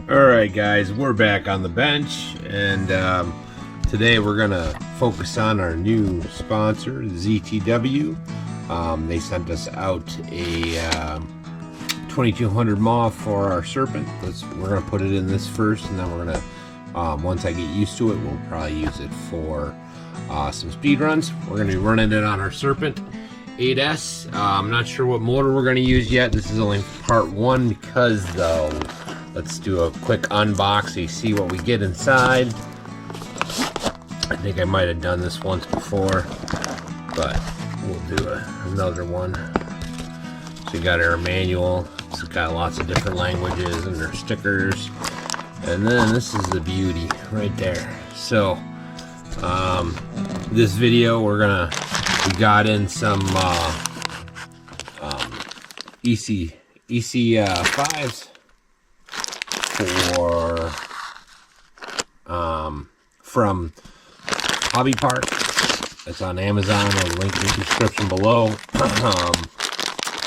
Alright guys, we're back on the bench, and today we're gonna focus on our new sponsor, ZTW. They sent us out a 2200 mAh for our Serpent. We're gonna put it in this first, and then we're gonna once I get used to it, we'll probably use it for some speed runs. We're gonna be running it on our Serpent 8S. I'm not sure what motor we're gonna use yet. This is only part one because though. Let's do a quick unbox so you see what we get inside. I think I might have done this once before, but we'll do another one. So we got our manual. It's got lots of different languages and their stickers. And then this is the beauty right there. So this video we got in some EC5s. From HobbyPark. It's on Amazon. I'll link in the description below.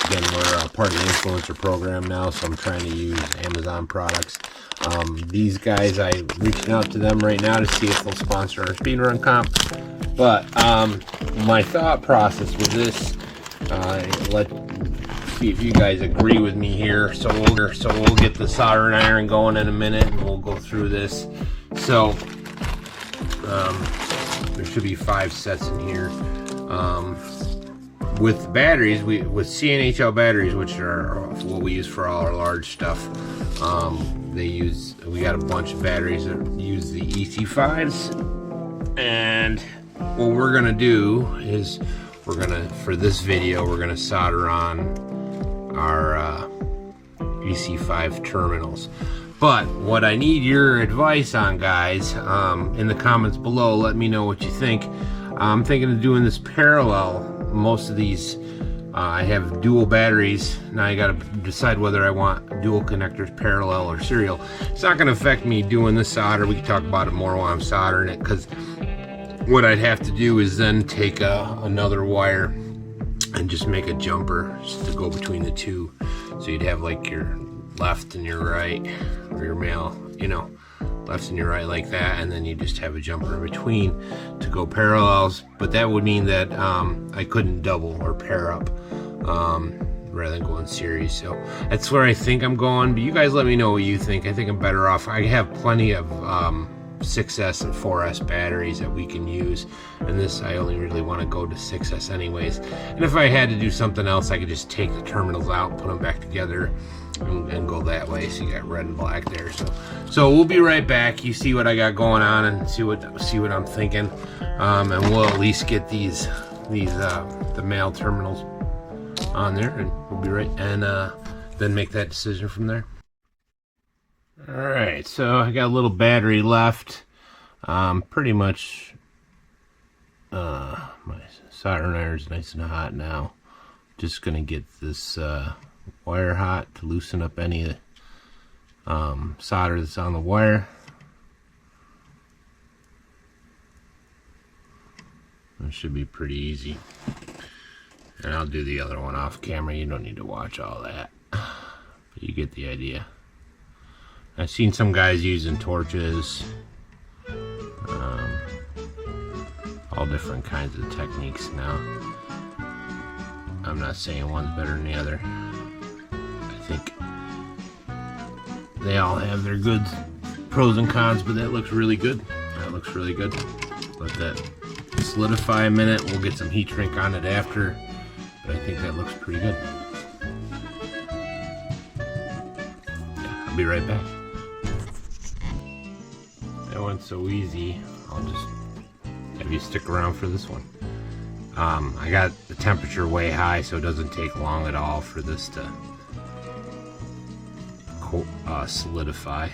Again, we're part of the influencer program now, so I'm trying to use Amazon products. These guys, I'm reaching out to them right now to see if they'll sponsor our speedrun comp. But my thought process with this, let's see if you guys agree with me here. So we'll get the soldering iron going in a minute, and we'll go through this. So there should be 5 sets in here. With batteries, with CNHL batteries, which are what we use for all our large stuff, we got a bunch of batteries that use the EC5s, and what we're gonna do is for this video, we're gonna solder on our EC5 terminals. But what I need your advice on, guys, in the comments below, let me know what you think. I'm thinking of doing this parallel. Most of these, I have dual batteries. Now I gotta decide whether I want dual connectors, parallel or serial. It's not gonna affect me doing this solder. We can talk about it more while I'm soldering it, because what I'd have to do is then take another wire and just make a jumper just to go between the two. So you'd have like your left and your right, or your male, left and your right like that, and then you just have a jumper in between to go parallels. But that would mean that I couldn't double or pair up rather than go in series. So that's where I think I'm going, but you guys let me know what you think. I think I'm better off. I have plenty of 6S and 4S batteries that we can use, and this I only really want to go to 6S anyways. And if I had to do something else, I could just take the terminals out, put them back together, and go that way. So you got red and black there. So we'll be right back. You see what I got going on and see what I'm thinking, and we'll at least get these the male terminals on there, and we'll be right, and then make that decision from there. Alright, so I got a little battery left. Pretty much my soldering iron's nice and hot now. Just gonna get this wire hot to loosen up any solder that's on the wire. It should be pretty easy. And I'll do the other one off camera. You don't need to watch all that, but you get the idea. I've seen some guys using torches, all different kinds of techniques now. I'm not saying one's better than the other. I think they all have their good pros and cons, but that looks really good. That looks really good. Let that solidify a minute. We'll get some heat shrink on it after, but I think that looks pretty good. Yeah, I'll be right back. That went so easy. I'll just have you stick around for this one. I got the temperature way high, so it doesn't take long at all for this to solidify.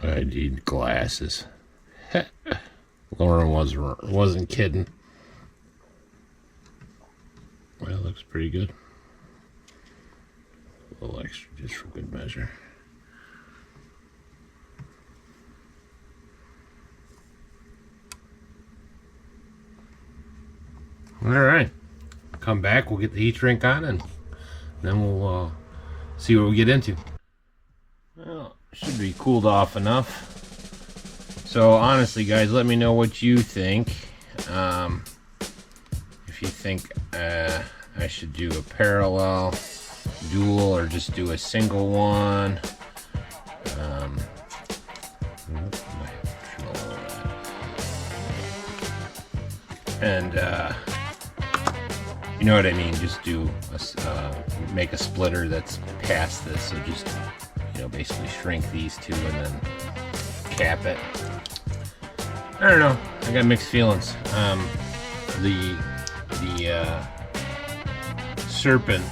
I need glasses. Lauren wasn't kidding. Well, it looks pretty good. A little extra just for good measure. All right, come back, we'll get the heat shrink on, and then we'll see what we get into. Well, it should be cooled off enough. So honestly, guys, let me know what you think. If you think I should do a parallel, dual, or just do a single one. And you know what I mean, just do make a splitter that's past this, so just, you know, basically shrink these two and then cap it. I don't know, I got mixed feelings. The Serpent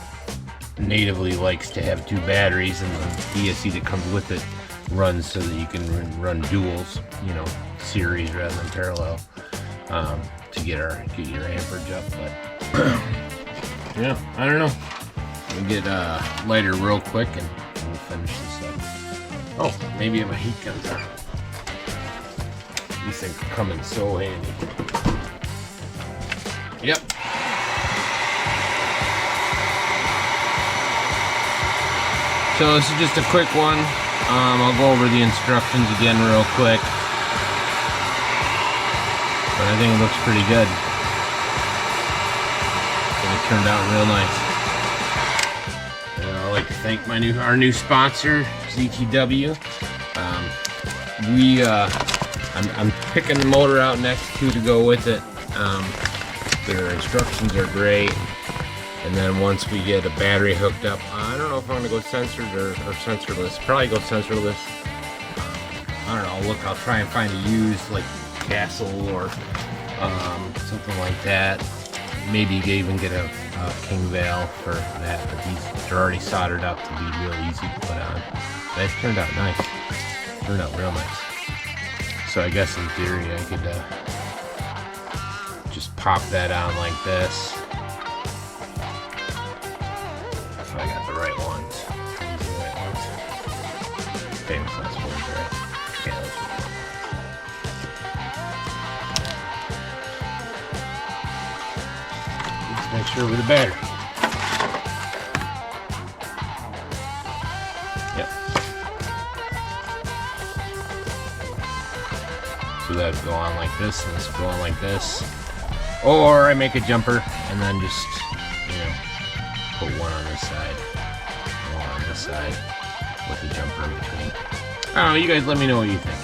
natively likes to have two batteries, and the ESC that comes with it runs so that you can run duals, you know, series rather than parallel, to get your amperage up. But yeah, I don't know. We'll get lighter real quick and we'll finish this up. Oh, maybe if my heat comes on. These things come in so handy. Yep. So this is just a quick one. I'll go over the instructions again real quick. But I think it looks pretty good. It turned out real nice. I'd like to thank our new sponsor, ZTW. I'm picking the motor out next to go with it. Their instructions are great. And then once we get a battery hooked up, I don't know if I'm gonna go censored or sensorless. Probably go sensorless. I don't know. Look, I'll try and find a used like Castle or something like that. Maybe you can even get a King Valve for that, but they're already soldered up to be real easy to put on. That turned out nice. Turned out real nice. So I guess in theory I could just pop that on like this. If I got the right ones. These are the right ones. Famous last ones, right? Yeah, those are good. Let's make sure with the battery. Yep. So that would go on like this, and this would go on like this. Or I make a jumper and then just, you know, put one on this side, one on this side, with the jumper in between. I don't know, you guys let me know what you think.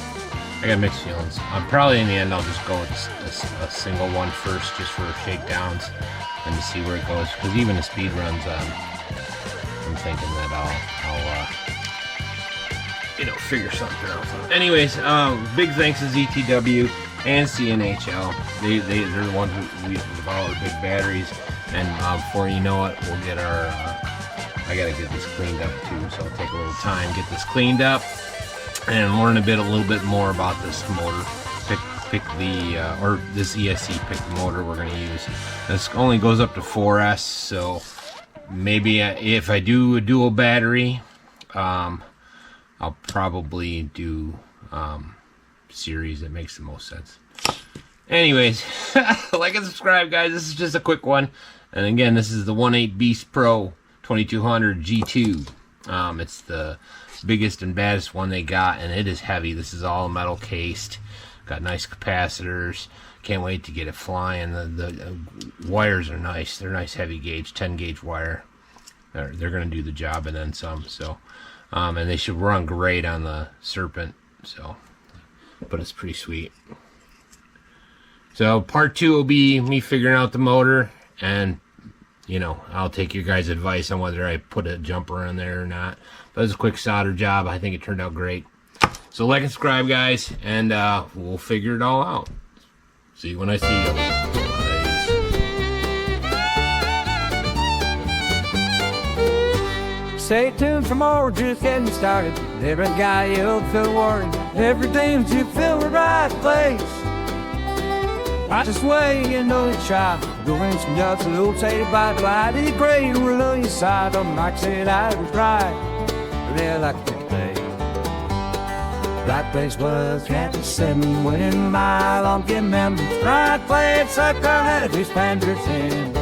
I got mixed feelings. Probably in the end I'll just go with a single one first, just for shakedowns, and to see where it goes. Because even the speed runs, I'm thinking that I'll you know, figure something else out. Anyways, big thanks to ZTW and CNHL. They're the ones who with all the big batteries. And before you know it, we'll get our. I gotta get this cleaned up too, so I'll take a little time get this cleaned up and learn a little bit more about this motor. Pick the or this ESC. Pick the motor we're gonna use. This only goes up to 4S, so maybe if I do a dual battery, I'll probably do series. That makes the most sense. Anyways, like and subscribe, guys. This is just a quick one. And again, this is the 1.8 Beast Pro 2200 G2. It's the biggest and baddest one they got, and it is heavy. This is all metal cased. Got nice capacitors. Can't wait to get it flying. The wires are nice. They're nice heavy gauge, 10 gauge wire. They're going to do the job and then some. So, and they should run great on the Serpent. So, but it's pretty sweet. So part 2 will be me figuring out the motor, and you know, I'll take your guys' advice on whether I put a jumper in there or not. But it's a quick solder job. I think it turned out great. So like and subscribe, guys, and we'll figure it all out. See you when I see you. Peace. Stay tuned for more, just getting started. Every guy you'll feel worried. Everything you feel the right place. I just wait, you know, to try. Doing some jobs at old Sadie by the light of the gray and we're on your side. On Mike said I was right. Really like that day. Right place was Canton 7 winning mile on Kim Members. Right place, sucker, had his Panthers in.